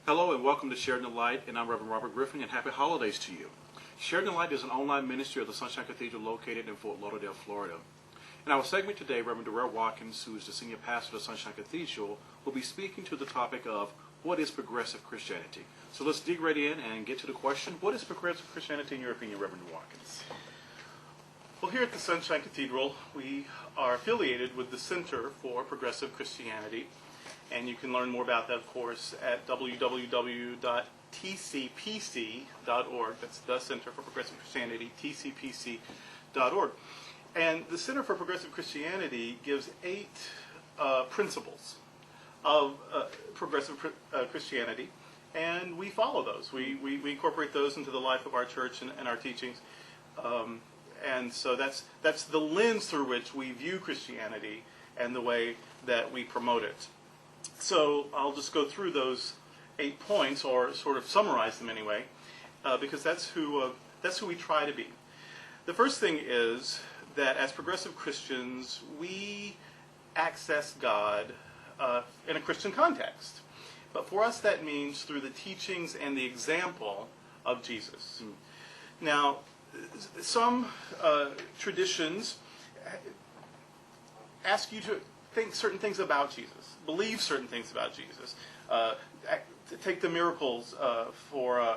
Hello and welcome to Sharing the Light, and I'm Reverend Robert Griffin, and happy holidays to you. Sharing the Light is an online ministry of the Sunshine Cathedral located in Fort Lauderdale, Florida. In our segment today, Reverend Durrell Watkins, who is the senior pastor of Sunshine Cathedral, will be speaking to the topic of what is progressive Christianity. So let's dig right in and get to the question, what is progressive Christianity in your opinion, Reverend Watkins? Well, here at the Sunshine Cathedral, we are affiliated with the Center for Progressive Christianity, and you can learn more about that, of course, at www.tcpc.org. That's the Center for Progressive Christianity, tcpc.org. And the Center for Progressive Christianity gives 8 principles of progressive Christianity, and we follow those. We incorporate those into the life of our church and our teachings. And so that's the lens through which we view Christianity and the way that we promote it. So I'll just go through those 8 points, or sort of summarize them anyway, because that's who we try to be. The first thing is that as progressive Christians, we access God in a Christian context. But for us, that means through the teachings and the example of Jesus. Now, some traditions ask you to think certain things about Jesus, believe certain things about Jesus, take the miracles for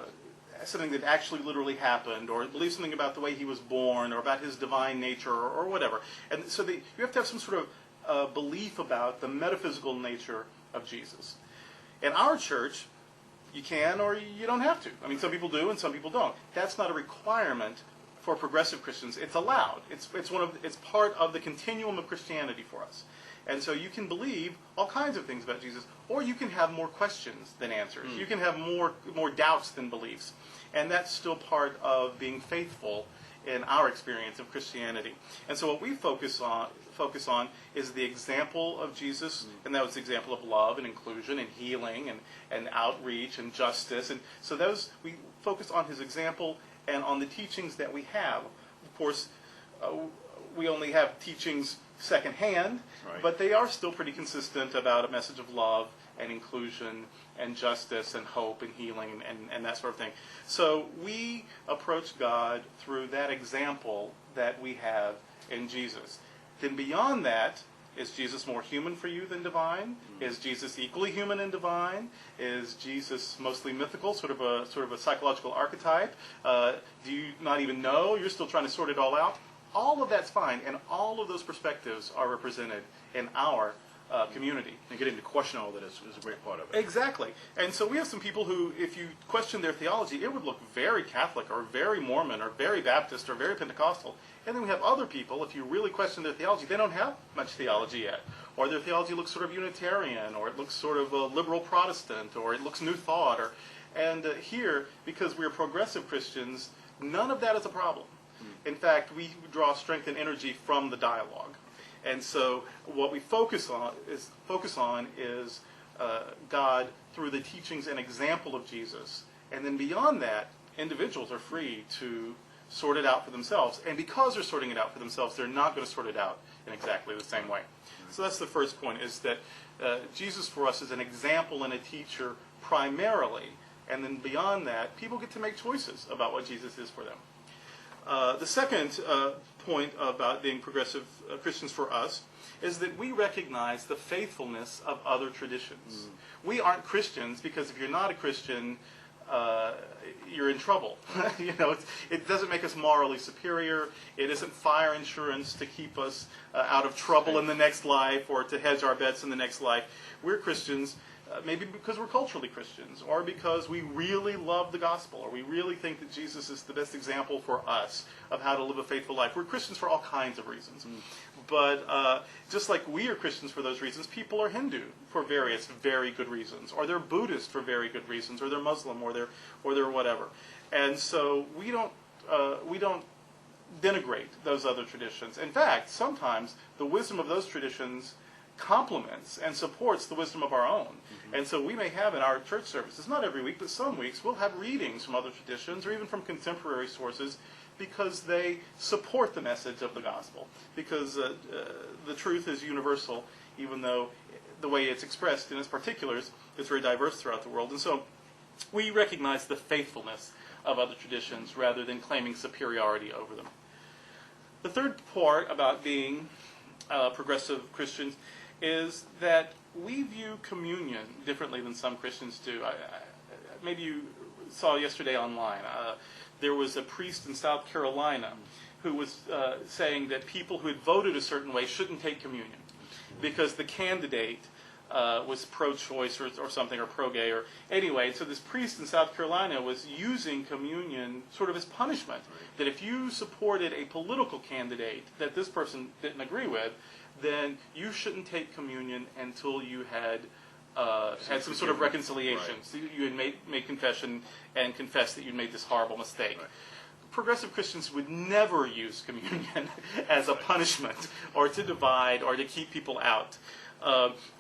something that actually literally happened, or believe something about the way he was born, or about his divine nature, or whatever. And so you have to have some sort of belief about the metaphysical nature of Jesus. In our church, you can or you don't have to. I mean, some people do and some people don't. That's not a requirement for progressive Christians. It's allowed. It's part of the continuum of Christianity for us. And so you can believe all kinds of things about Jesus, or you can have more questions than answers. You can have more doubts than beliefs. And that's still part of being faithful in our experience of Christianity. And so what we focus on is the example of Jesus, and that was the example of love and inclusion and healing and outreach and justice. And so we focus on his example and on the teachings that we have. Of course, we only have teachings secondhand, right, but they are still pretty consistent about a message of love and inclusion and justice and hope and healing and that sort of thing. So we approach God through that example that we have in Jesus. Then beyond that, is Jesus more human for you than divine? Is Jesus equally human and divine? Is Jesus mostly mythical, sort of a psychological archetype? Do you not even know? You're still trying to sort it all out? All of that's fine, and all of those perspectives are represented in our community. And getting to question all that is a great part of it. Exactly. And so we have some people who, if you question their theology, it would look very Catholic or very Mormon or very Baptist or very Pentecostal. And then we have other people, if you really question their theology, they don't have much theology yet. Or their theology looks sort of Unitarian, or it looks sort of liberal Protestant, or it looks New Thought. And here, because we're progressive Christians, none of that is a problem. In fact, we draw strength and energy from the dialogue. And so what we focus on is God through the teachings and example of Jesus. And then beyond that, individuals are free to sort it out for themselves. And because they're sorting it out for themselves, they're not going to sort it out in exactly the same way. So that's the first point, is that Jesus for us is an example and a teacher primarily. And then beyond that, people get to make choices about what Jesus is for them. The second point about being progressive Christians for us is that we recognize the faithfulness of other traditions. We aren't Christians because if you're not a Christian, you're in trouble. It doesn't make us morally superior. It isn't fire insurance to keep us out of trouble in the next life or to hedge our bets in the next life. We're Christians maybe because we're culturally Christians, or because we really love the gospel, or we really think that Jesus is the best example for us of how to live a faithful life. We're Christians for all kinds of reasons. But just like we are Christians for those reasons, people are Hindu for various very good reasons, or they're Buddhist for very good reasons, or they're Muslim, or they're whatever. And so we don't denigrate those other traditions. In fact, sometimes the wisdom of those traditions complements and supports the wisdom of our own. And so we may have in our church services, not every week, but some weeks, we'll have readings from other traditions or even from contemporary sources because they support the message of the gospel. Because the truth is universal, even though the way it's expressed in its particulars is very diverse throughout the world. And so we recognize the faithfulness of other traditions rather than claiming superiority over them. The third part about being progressive Christians is that we view communion differently than some Christians do. Maybe you saw yesterday online, there was a priest in South Carolina who was saying that people who had voted a certain way shouldn't take communion because the candidate was pro-choice or something, or pro-gay, or anyway. So this priest in South Carolina was using communion sort of as punishment. That if you supported a political candidate that this person didn't agree with, then you shouldn't take communion until you had had some sort of reconciliation. Right. So you had made confession and confessed that you'd made this horrible mistake. Right. Progressive Christians would never use communion as a punishment, or to divide, or to keep people out,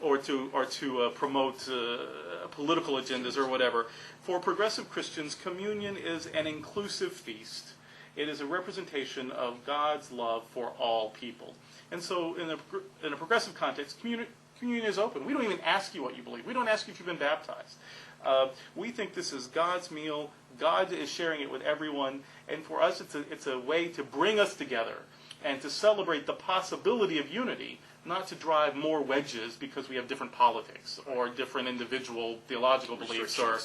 or to promote political agendas or whatever. For progressive Christians, communion is an inclusive feast. It is a representation of God's love for all people. And so, in a progressive context, communion is open. We don't even ask you what you believe. We don't ask you if you've been baptized. We think this is God's meal. God is sharing it with everyone, and for us, it's a way to bring us together and to celebrate the possibility of unity, not to drive more wedges because we have different politics or different individual theological beliefs. Or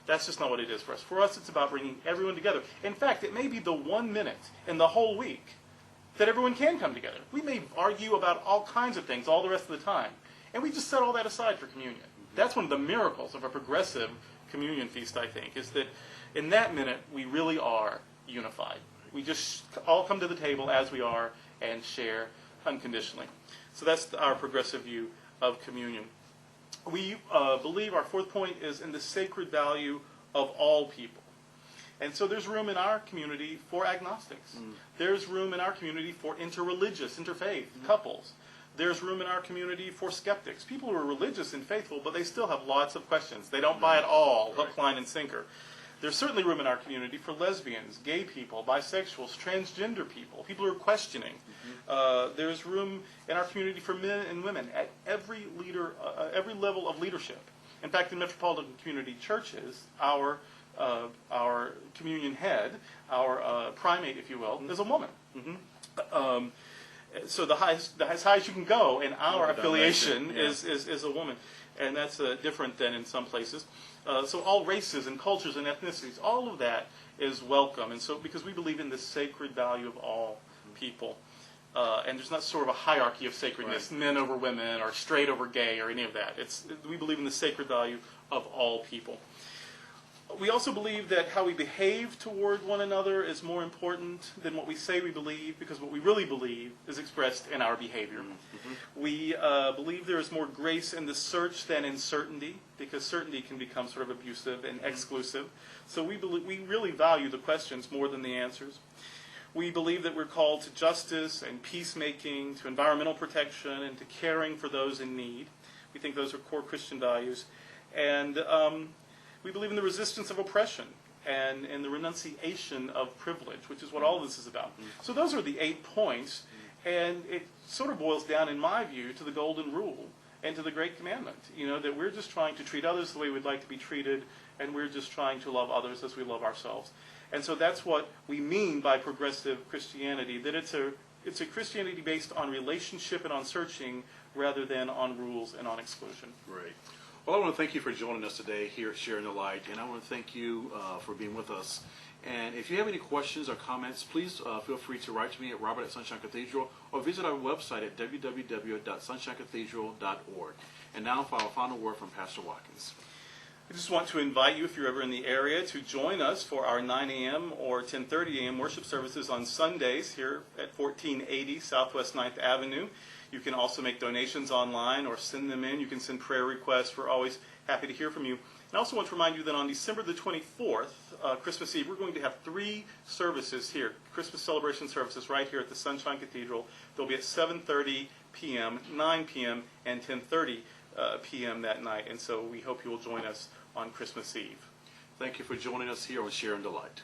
that's just not what it is for us. For us, it's about bringing everyone together. In fact, it may be the 1 minute in the whole week that everyone can come together. We may argue about all kinds of things all the rest of the time, and we just set all that aside for communion. That's one of the miracles of a progressive communion feast, I think, is that in that minute, we really are unified. We just all come to the table as we are and share unconditionally. So that's our progressive view of communion. We believe our fourth point is in the sacred value of all people. And so there's room in our community for agnostics. There's room in our community for interreligious, interfaith couples. There's room in our community for skeptics, people who are religious and faithful, but they still have lots of questions. They don't buy it all, hook, line, and sinker. There's certainly room in our community for lesbians, gay people, bisexuals, transgender people, people who are questioning. There's room in our community for men and women at every level of leadership. In fact, in Metropolitan Community Churches, our communion head, our primate, if you will, is a woman. So as high as you can go in our affiliation is a woman, and that's different than in some places. So all races and cultures and ethnicities, all of that is welcome, and so because we believe in the sacred value of all people, and there's not sort of a hierarchy of sacredness, men over women or straight over gay or any of that. We believe in the sacred value of all people. We also believe that how we behave toward one another is more important than what we say we believe, because what we really believe is expressed in our behavior. We believe there is more grace in the search than in certainty, because certainty can become sort of abusive and exclusive. So we really value the questions more than the answers. We believe that we're called to justice and peacemaking, to environmental protection, and to caring for those in need. We think those are core Christian values. And we believe in the resistance of oppression and in the renunciation of privilege, which is what all this is about. So those are the 8 points, and it sort of boils down, in my view, to the golden rule and to the great commandment, that we're just trying to treat others the way we'd like to be treated, and we're just trying to love others as we love ourselves. And so that's what we mean by progressive Christianity, that it's a Christianity based on relationship and on searching rather than on rules and on exclusion. Right. Well, I want to thank you for joining us today here at Sharing the Light, and I want to thank you for being with us. And if you have any questions or comments, please feel free to write to me at Robert at Sunshine Cathedral, or visit our website at www.sunshinecathedral.org. And now for our final word from Pastor Watkins. I just want to invite you, if you're ever in the area, to join us for our 9 a.m. or 10:30 a.m. worship services on Sundays here at 1480 Southwest 9th Avenue. You can also make donations online or send them in. You can send prayer requests. We're always happy to hear from you. And I also want to remind you that on December the 24th, Christmas Eve, we're going to have 3 services here, Christmas celebration services right here at the Sunshine Cathedral. They'll be at 7:30 p.m., 9 p.m., and 10:30 p.m. that night. And so we hope you will join us on Christmas Eve. Thank you for joining us here on Sharing the Light.